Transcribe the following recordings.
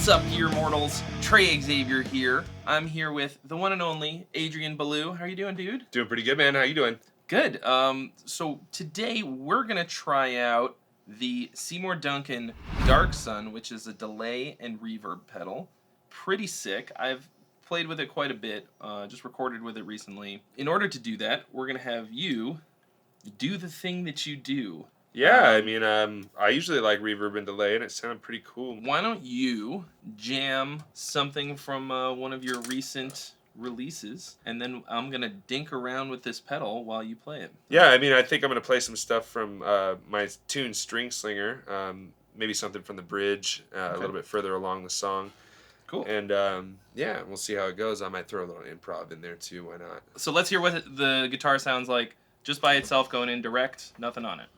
What's up, gear mortals? Trey Xavier here. I'm here with the one and only Adrian Bellue. How are you doing, dude? Doing pretty good, man. How you doing? Good. So today we're gonna try out the Seymour Duncan Dark Sun, which is a delay and reverb pedal. Pretty sick. I've played with it quite a bit. Just recorded with it recently. In order to do that, we're gonna have you do the thing that you do. Yeah, I usually like reverb and delay, and it sounded pretty cool. Why don't you jam something from one of your recent releases, and then I'm gonna dink around with this pedal while you play it. Yeah, I think I'm gonna play some stuff from my tune Stringslinger, maybe something from the bridge, a little bit further along the song. Cool. And yeah, we'll see how it goes. I might throw a little improv in there too. Why not? So let's hear what the guitar sounds like just by itself, going in direct, nothing on it.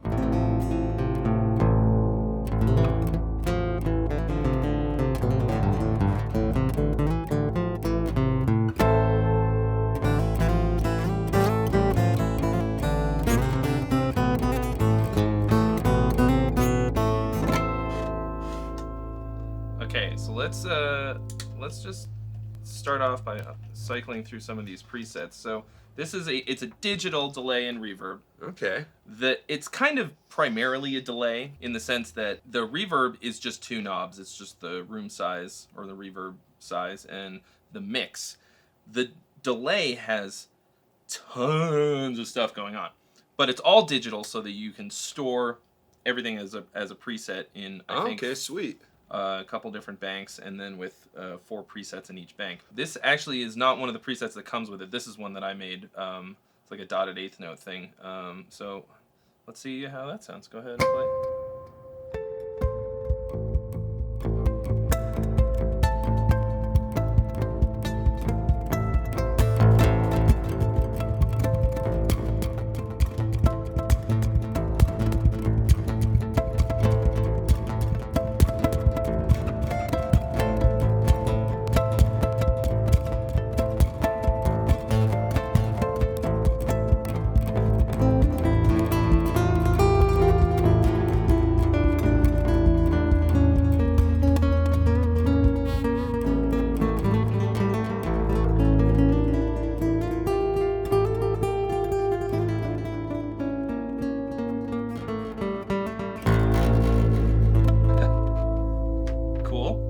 Okay, so let's just start off by cycling through some of these presets. So this is it's a digital delay and reverb. Okay. It's kind of primarily a delay in the sense that the reverb is just two knobs. It's just the room size or the reverb size and the mix. The delay has tons of stuff going on, but it's all digital so that you can store everything as a preset in I think sweet. A couple different banks, and then with 4 presets in each bank. This actually is not one of the presets that comes with it. This is one that I made. It's like a dotted eighth note thing. So let's see how that sounds. Go ahead and play.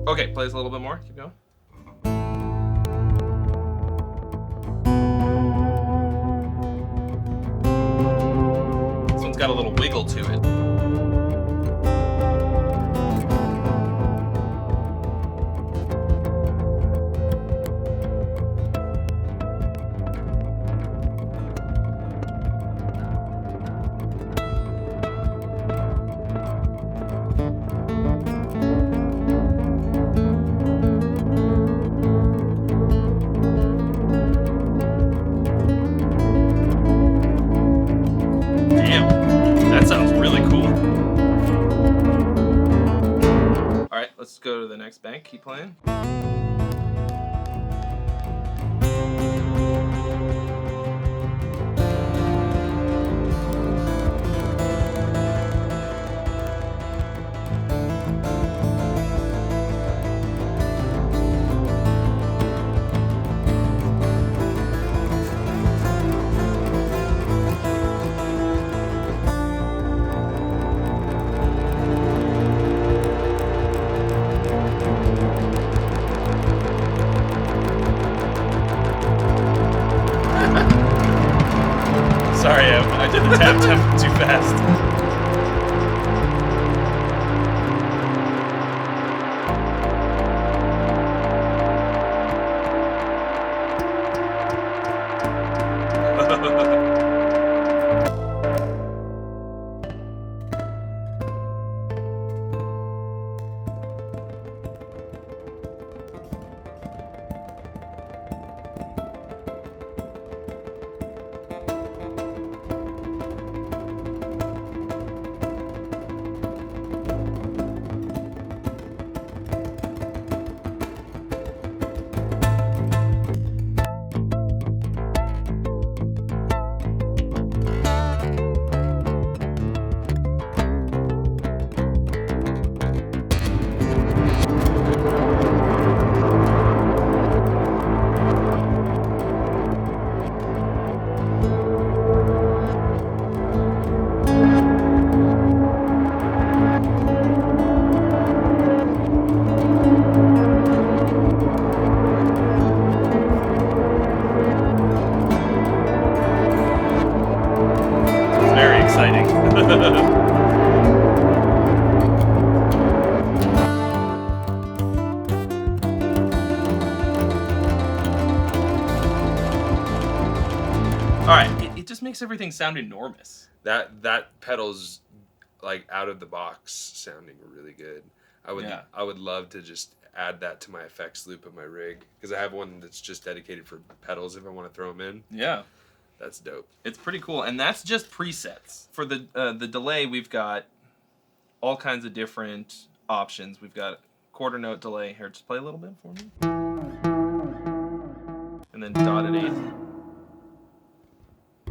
Okay, plays a little bit more. Keep going. This one's got a little wiggle to it. Let's go to the next bank. Keep playing. Sorry, I did the tap tempo too fast. exciting. All right, it just makes everything sound enormous. That pedal's like out of the box sounding really good. I would love to just add that to my effects loop of my rig, because I have one that's just dedicated for pedals if I want to throw them in. Yeah. That's dope. It's pretty cool, and that's just presets. For the delay, we've got all kinds of different options. We've got quarter note delay. Here, just play a little bit for me. And then dotted eighth.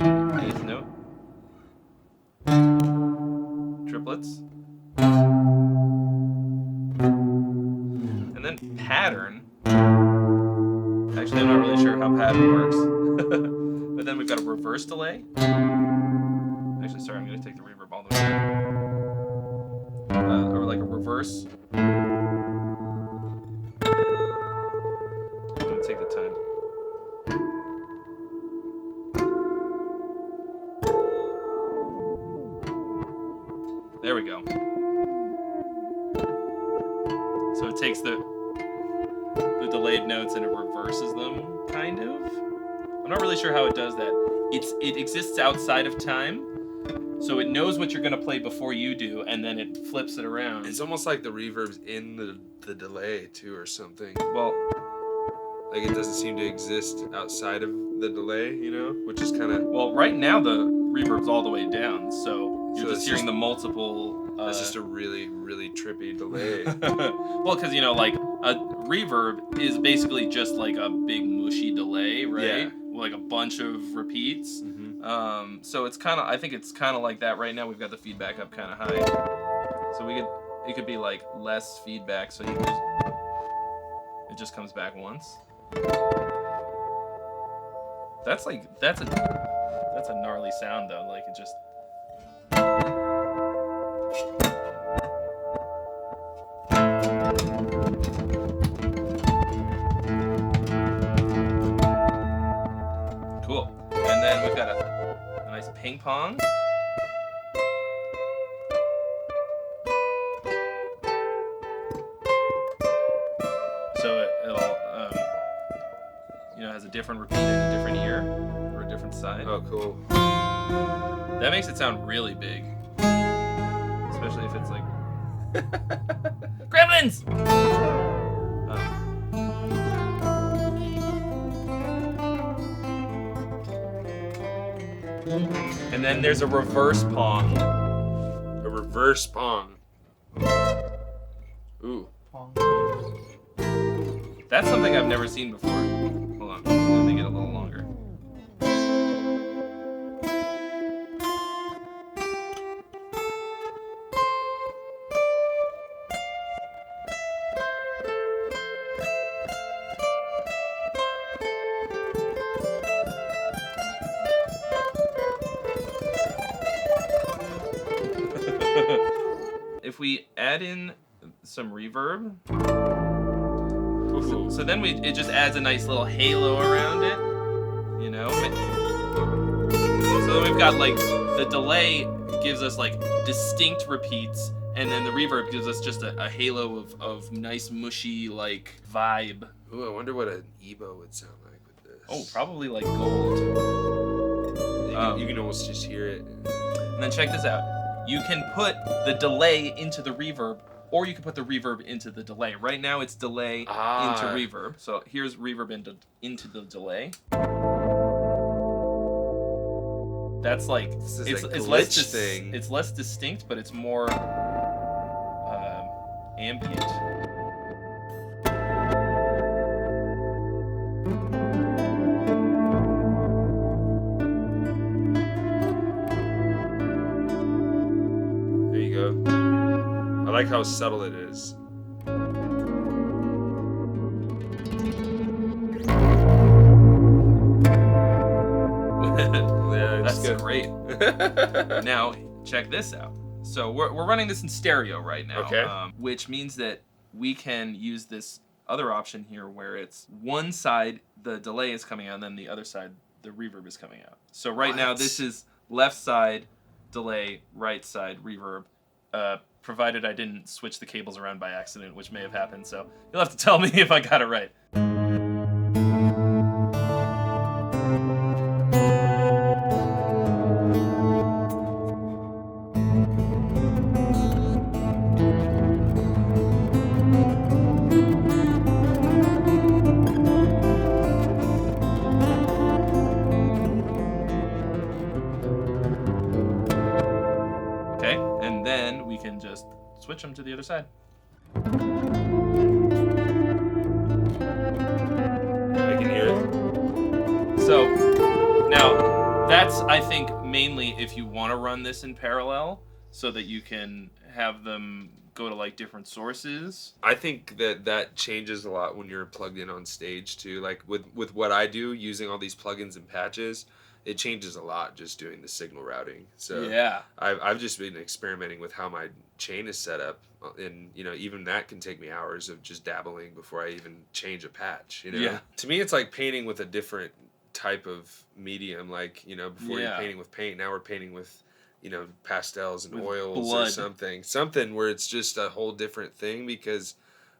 Eighth note. Triplets. And then pattern. Actually, I'm not really sure how pattern works. But then we've got a reverse delay. Actually, sorry, I'm going to take the reverb all the way down. Or like a reverse. I'm going to take the time. There we go. So it takes the delayed notes and it reverses them, kind of. I'm not really sure how it does that. It exists outside of time, so it knows what you're gonna play before you do, and then it flips it around. It's almost like the reverb's in the delay too, or something. Well, like it doesn't seem to exist outside of the delay, you know, which is kind of. Well, right now the reverb's all the way down, so you're just hearing the multiple. It's just a really, really trippy delay. Well, because like a reverb is basically just like a big mushy delay, right? Yeah. Like a bunch of repeats. Mm-hmm. So it's kind of, I think it's kind of like that right now. We've got the feedback up kind of high, so it could be like less feedback, so it just comes back once. That's a gnarly sound though. Like it just. Cool. And then we've got a nice ping pong. So it'll has a different repeat in a different ear or a different side. Oh, cool. That makes it sound really big. Especially if it's like Gremlins! And then there's a reverse pong. A reverse pong. Ooh. That's something I've never seen before. Hold on, let me get a little longer. If we add in some reverb, so then it just adds a nice little halo around it, So then we've got like the delay gives us like distinct repeats, and then the reverb gives us just a halo of nice mushy like vibe. Ooh, I wonder what an EBO would sound like with this. Oh, probably like gold. You can almost just hear it. And then check this out. You can put the delay into the reverb, or you can put the reverb into the delay. Right now it's delay into reverb. So here's reverb into the delay. That's like it's less distinct, but it's more ambient. I like how subtle it is. Yeah, that's good. Great. Now, check this out. So we're running this in stereo right now, okay. Which means that we can use this other option here where it's one side the delay is coming out, and then the other side the reverb is coming out. So right now this is left side delay, right side, reverb, provided I didn't switch the cables around by accident, which may have happened, so you'll have to tell me if I got it right. Okay, and then we can just switch them to the other side. I can hear it. So, now, that's, I think, mainly if you want to run this in parallel, so that you can have them go to, like, different sources. I think that changes a lot when you're plugged in on stage, too. Like, with what I do, using all these plugins and patches, it changes a lot just doing the signal routing. So yeah, I've just been experimenting with how my chain is set up, and even that can take me hours of just dabbling before I even change a patch. Yeah. To me, it's like painting with a different type of medium. Like before you're painting with paint, now we're painting with pastels and with oils blood. or something where it's just a whole different thing. Because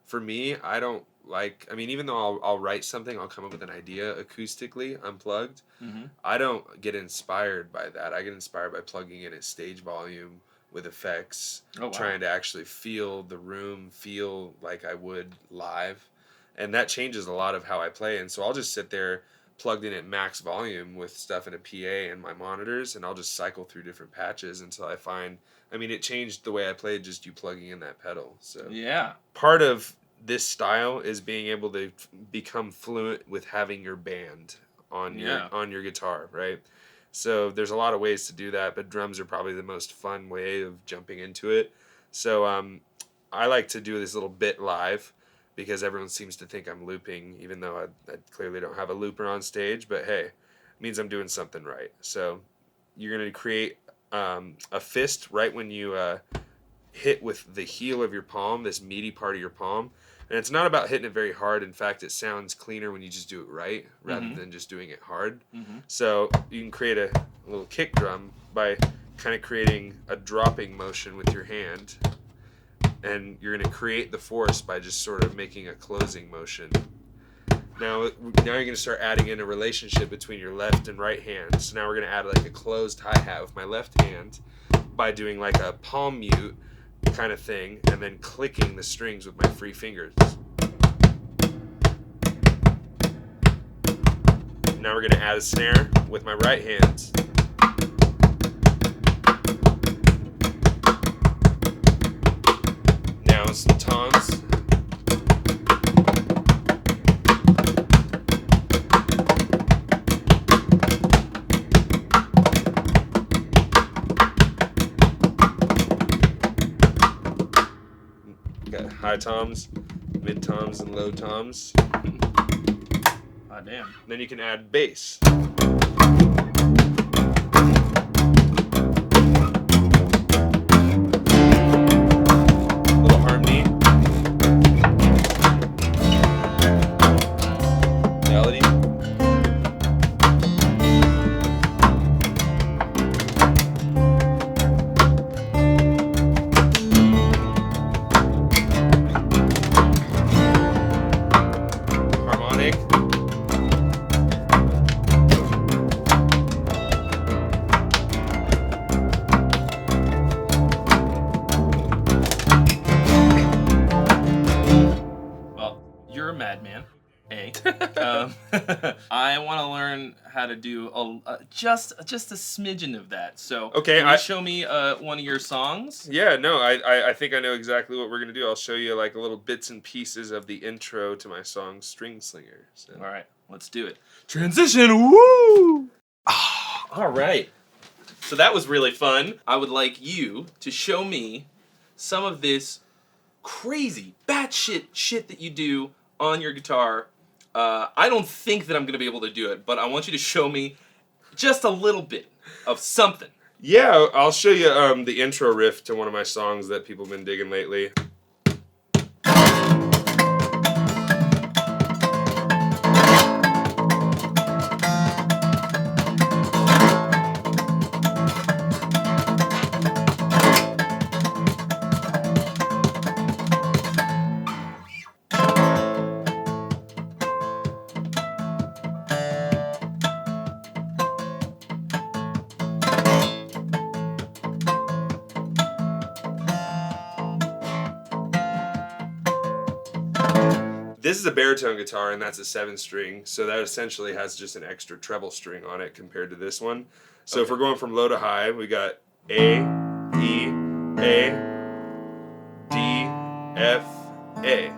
for me, I don't like, even though I'll write something, I'll come up with an idea acoustically, unplugged. Mm-hmm. I don't get inspired by that. I get inspired by plugging in at stage volume with effects, trying to actually feel the room, feel like I would live. And that changes a lot of how I play. And so I'll just sit there plugged in at max volume with stuff in a PA and my monitors, and I'll just cycle through different patches until I find, it changed the way I played just you plugging in that pedal. So yeah, part of this style is being able to become fluent with having your band on your guitar, right? So there's a lot of ways to do that, but drums are probably the most fun way of jumping into it. So I like to do this little bit live because everyone seems to think I'm looping, even though I clearly don't have a looper on stage, but hey, it means I'm doing something right. So you're going to create a fist right when you hit with the heel of your palm, this meaty part of your palm. And it's not about hitting it very hard. In fact, it sounds cleaner when you just do it right rather than just doing it hard. Mm-hmm. So you can create a little kick drum by kind of creating a dropping motion with your hand. And you're going to create the force by just sort of making a closing motion. Now you're going to start adding in a relationship between your left and right hand. So now we're going to add like a closed hi-hat with my left hand by doing like a palm mute kind of thing, and then clicking the strings with my free fingers. Now we're going to add a snare with my right hand. Now some toms. Got high toms, mid toms, and low toms. Ah, damn. Then you can add bass. Little harmony. Melody. Harmonic. Well, you're a madman. I want to learn how to do just a smidgen of that. So, Okay, can you show me one of your songs? Yeah, no, I think I know exactly what we're going to do. I'll show you like little bits and pieces of the intro to my song Stringslinger. So. All right, let's do it. Transition, woo! All right. So that was really fun. I would like you to show me some of this crazy, batshit shit that you do on your guitar. I don't think that I'm going to be able to do it, but I want you to show me just a little bit of something. Yeah, I'll show you the intro riff to one of my songs that people have been digging lately. This is a baritone guitar, and that's a 7-string, so that essentially has just an extra treble string on it compared to this one. So if we're going from low to high, we got A, E, A, D, F, A.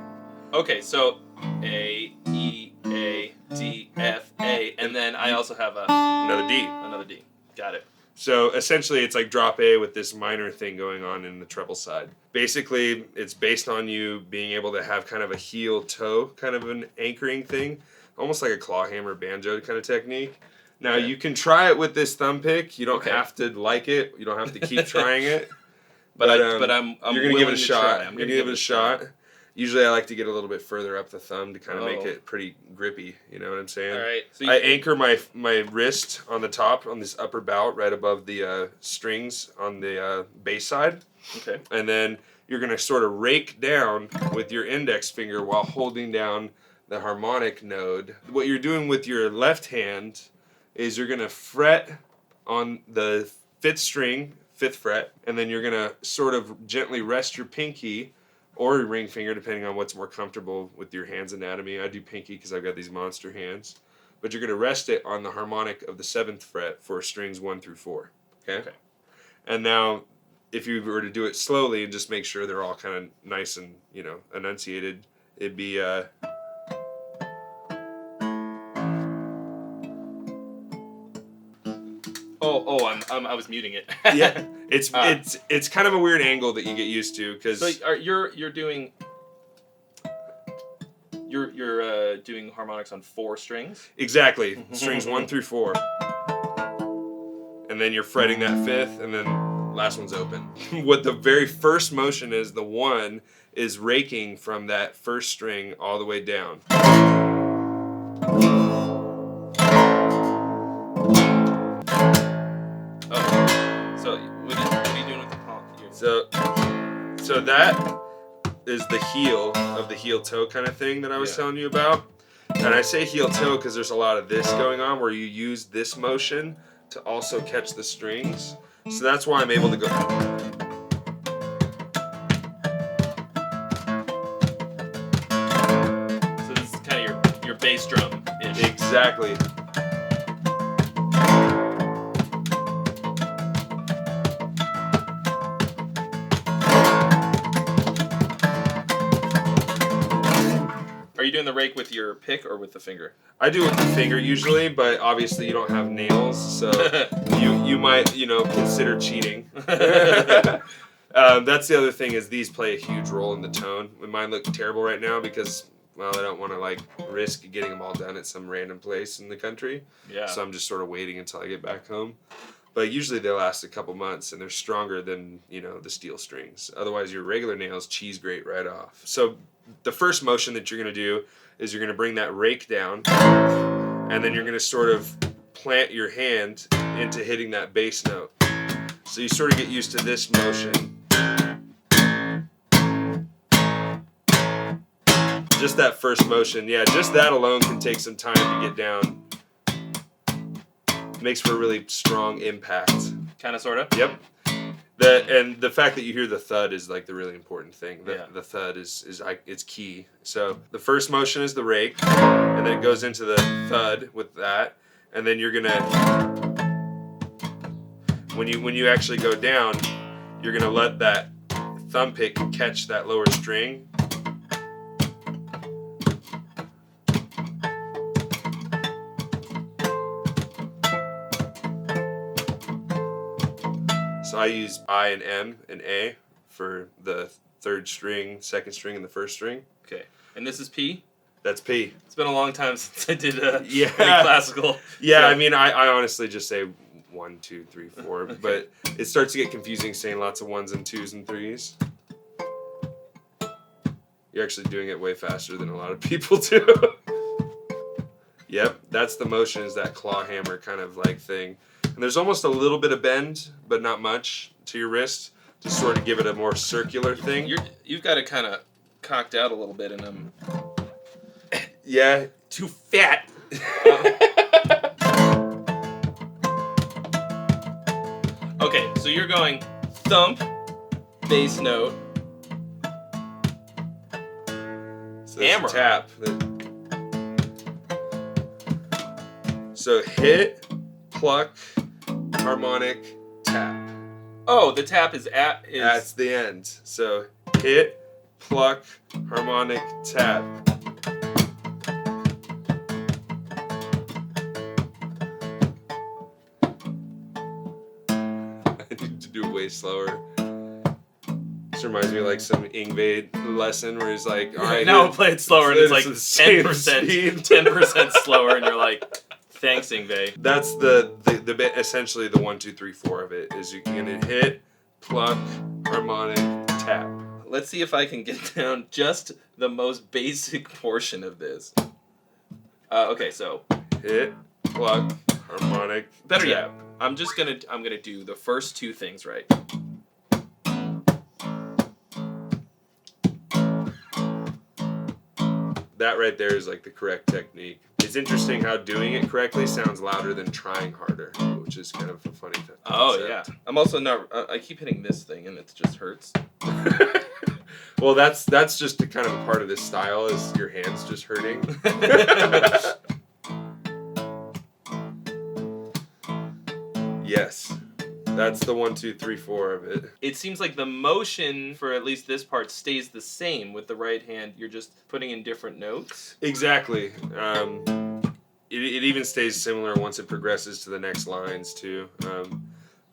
Okay, so A, E, A, D, F, A, and then I also have Another D. Another D. Got it. So essentially it's like drop A with this minor thing going on in the treble side. Basically, it's based on you being able to have kind of a heel-toe kind of an anchoring thing, almost like a claw hammer banjo kind of technique. Now, you can try it with this thumb pick. You don't have to like it. You don't have to keep trying it. But you're going to give it a shot. I'm going to give it a shot. Usually I like to get a little bit further up the thumb to kind of make it pretty grippy, you know what I'm saying? All right. So I anchor my wrist on the top, on this upper bout, right above the strings on the bass side. Okay. And then you're going to sort of rake down with your index finger while holding down the harmonic node. What you're doing with your left hand is you're going to fret on the 5th string, 5th fret, and then you're going to sort of gently rest your pinky or your ring finger, depending on what's more comfortable with your hand's anatomy. I do pinky because I've got these monster hands. But you're going to rest it on the harmonic of the 7th fret for strings 1 through 4. Okay? And now, if you were to do it slowly and just make sure they're all kind of nice and, you know, enunciated, it'd be... I was muting it. Yeah, it's kind of a weird angle that you get used to because. So you're doing harmonics on 4 strings. Exactly, strings 1 through 4, and then you're fretting that 5th, and then last one's open. What the very first motion is, the 1 is raking from that 1st string all the way down. So that is the heel of the heel-toe kind of thing that I was telling you about. And I say heel-toe because there's a lot of this going on where you use this motion to also catch the strings. So that's why I'm able to go... So this is kind of your bass drum-ish. Exactly. Are you doing the rake with your pick or with the finger? I do it with the finger usually, but obviously you don't have nails, so you might, you know, consider cheating. That's the other thing is these play a huge role in the tone. Mine look terrible right now because, well, I don't want to like risk getting them all done at some random place in the country. Yeah. So I'm just sort of waiting until I get back home. But usually they last a couple months and they're stronger than, you know, the steel strings. Otherwise your regular nails cheese grate right off. So the first motion that you're going to do is you're going to bring that rake down and then you're going to sort of plant your hand into hitting that bass note. So you sort of get used to this motion. Just that first motion. Yeah, just that alone can take some time to get down. Makes for a really strong impact. Kind of, sort of? Yep. And the fact that you hear the thud is like the really important thing. The thud is it's key. So the first motion is the rake, and then it goes into the thud with that, and then you're gonna when you actually go down, you're gonna let that thumb pick catch that lower string. So I use I and M and A for the 3rd string, 2nd string, and the 1st string. Okay. And this is P? That's P. It's been a long time since I did any classical. Yeah, I mean, I honestly just say 1, 2, 3, 4, okay. But it starts to get confusing saying lots of 1s and 2s and 3s. You're actually doing it way faster than a lot of people do. Yep, that's the motion, is that claw hammer kind of like thing. And there's almost a little bit of bend, but not much, to your wrist to sort of give it a more circular thing. You've got it kind of cocked out a little bit, and I'm yeah, too fat. Okay, so you're going thump, bass note, So Hammer. Tap. So hit, pluck, harmonic, tap. Oh, the tap is That's the end. So hit, pluck, harmonic, tap. I need to do it way slower. This reminds me of like some Yngwie lesson where he's like, all right, now play it slower, and it's like 10%, 10% slower, and you're like, thanks, Yngwie. That's the bit, essentially the 1, 2, 3, 4 of it is you're gonna hit, pluck, harmonic, tap. Let's see if I can get down just the most basic portion of this. Okay, so hit, pluck, harmonic, better tap. yet, I'm gonna do the first two things right. That right there is like the correct technique. It's interesting how doing it correctly sounds louder than trying harder, which is kind of a funny concept. Oh yeah. I'm also not. I keep hitting this thing, and it just hurts. Well, that's just a kind of a part of this style is your hands just hurting. Yes. That's the 1, 2, 3, 4 of it. It seems like the motion for at least this part stays the same with the right hand. You're just putting in different notes. Exactly. It even stays similar once it progresses to the next lines too.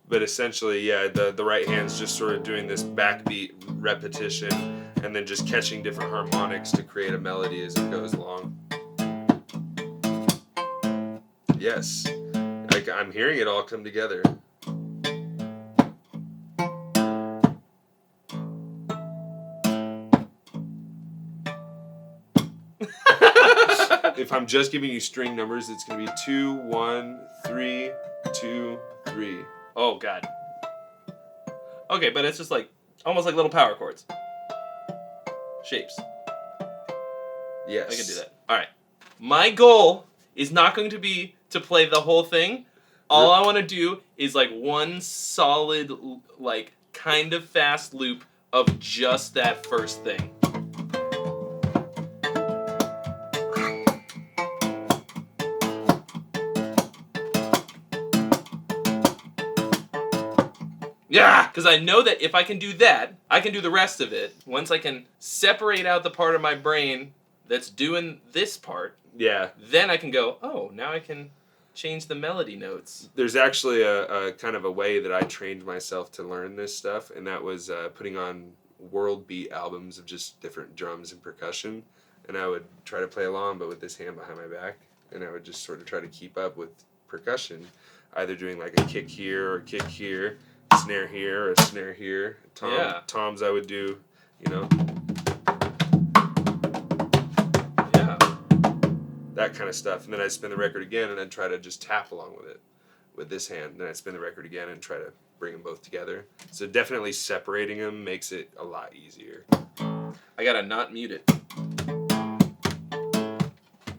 But essentially, yeah, the right hand's just sort of doing this backbeat repetition and then just catching different harmonics to create a melody as it goes along. Yes. Like I'm hearing it all come together. If I'm just giving you string numbers, it's going to be 2, 1, 3, 2, 3. Oh, God. Okay, but it's just like, almost like little power chords. Shapes. Yes. I can do that. All right. My goal is not going to be to play the whole thing. All I want to do is like one solid, like kind of fast loop of just that first thing. Yeah, because I know that if I can do that, I can do the rest of it. Once I can separate out the part of my brain that's doing this part, yeah, then I can go, oh, now I can change the melody notes. There's actually a kind of a way that I trained myself to learn this stuff, and that was putting on world beat albums of just different drums and percussion, and I would try to play along, but with this hand behind my back, and I would just sort of try to keep up with percussion, either doing like a kick here or a kick here, snare here or a snare here. Toms I would do, you know. Yeah. That kind of stuff. And then I'd spin the record again and I'd try to just tap along with it with this hand. Then I'd spin the record again and try to bring them both together. So definitely separating them makes it a lot easier. I gotta not mute it.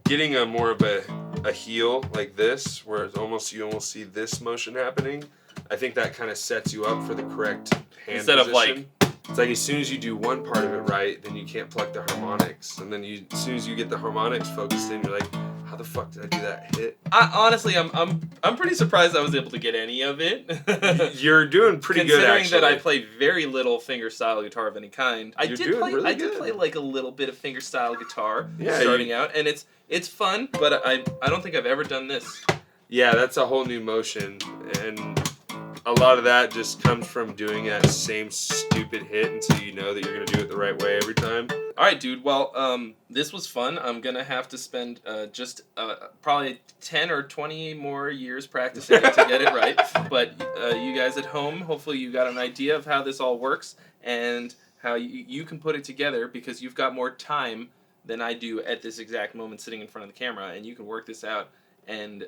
Getting a more of a heel like this, where it's almost you almost see this motion happening, I think that kind of sets you up for the correct hand Instead position. of like, it's like as soon as you do one part of it right, then you can't pluck the harmonics, and then as soon as you get the harmonics focused in, you're like, how the fuck did I do that hit? Honestly, I'm pretty surprised I was able to get any of it. You're doing pretty good, actually. Considering that I play very little fingerstyle guitar of any kind. I did play like a little bit of fingerstyle guitar starting out, and it's fun, but I don't think I've ever done this. Yeah, that's a whole new motion, and a lot of that just comes from doing that same stupid hit until you know that you're going to do it the right way every time. All right, dude. Well, this was fun. I'm going to have to spend just probably 10 or 20 more years practicing it to get it right. But you guys at home, hopefully you got an idea of how this all works and how you can put it together, because you've got more time than I do at this exact moment sitting in front of the camera, and you can work this out. And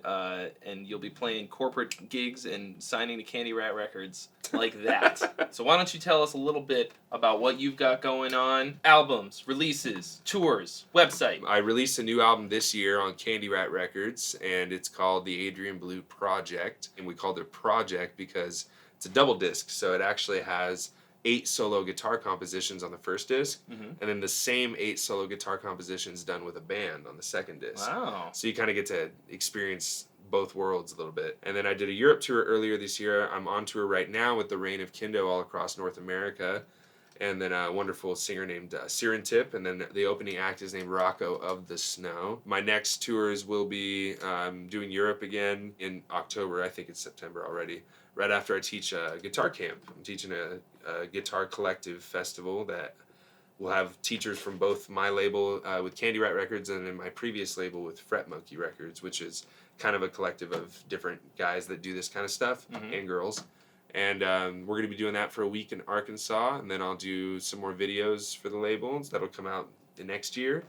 you'll be playing corporate gigs and signing to Candy Rat Records like that. So why don't you tell us a little bit about what you've got going on? Albums, releases, tours, website. I released a new album this year on Candy Rat Records, and it's called the Adrian Bellue Project. And we called it Project because it's a double disc, so it actually has 8 solo guitar compositions on the first disc, Mm-hmm. and then the same 8 solo guitar compositions done with a band on the second disc. Wow. So you kind of get to experience both worlds a little bit. And then I did a Europe tour earlier this year. I'm on tour right now with the Reign of Kindo all across North America. And then a wonderful singer named Sirentip, and then the opening act is named Rocco of the Snow. My next tours will be doing Europe again in October. I think it's September already. Right after I teach a guitar camp. I'm teaching a guitar collective festival that will have teachers from both my label with Candy Rat Records and then my previous label with Fret Monkey Records, which is kind of a collective of different guys that do this kind of stuff, and girls. And we're going to be doing that for a week in Arkansas, and then I'll do some more videos for the labels that'll come out the next year.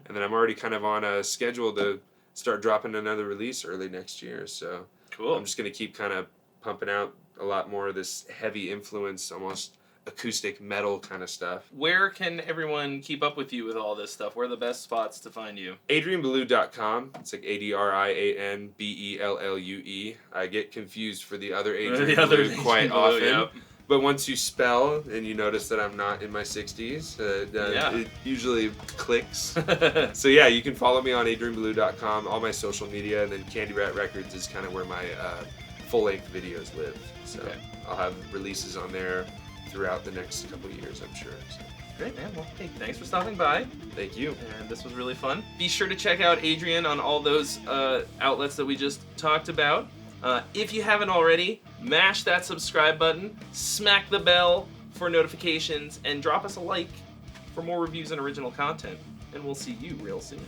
And then I'm already kind of on a schedule to start dropping another release early next year. So Cool. I'm just going to keep kind of pumping out a lot more of this heavy influence, almost acoustic metal kind of stuff. Where can everyone keep up with you with all this stuff? Where are the best spots to find you? AdrianBellue.com. It's like AdrianBellue. I get confused for the other Adrian Bellue quite often. Yep. But once you spell and you notice that I'm not in my 60s, it usually clicks. So yeah, you can follow me on AdrianBellue.com, all my social media, and then Candy Rat Records is kind of where my full-length videos live. So I'll have releases on there throughout the next couple of years, I'm sure. So. Great, man. Well, hey, thanks for stopping by. Thank you. And this was really fun. Be sure to check out Adrian on all those outlets that we just talked about. If you haven't already, mash that subscribe button, smack the bell for notifications, and drop us a like for more reviews and original content. And we'll see you real soon.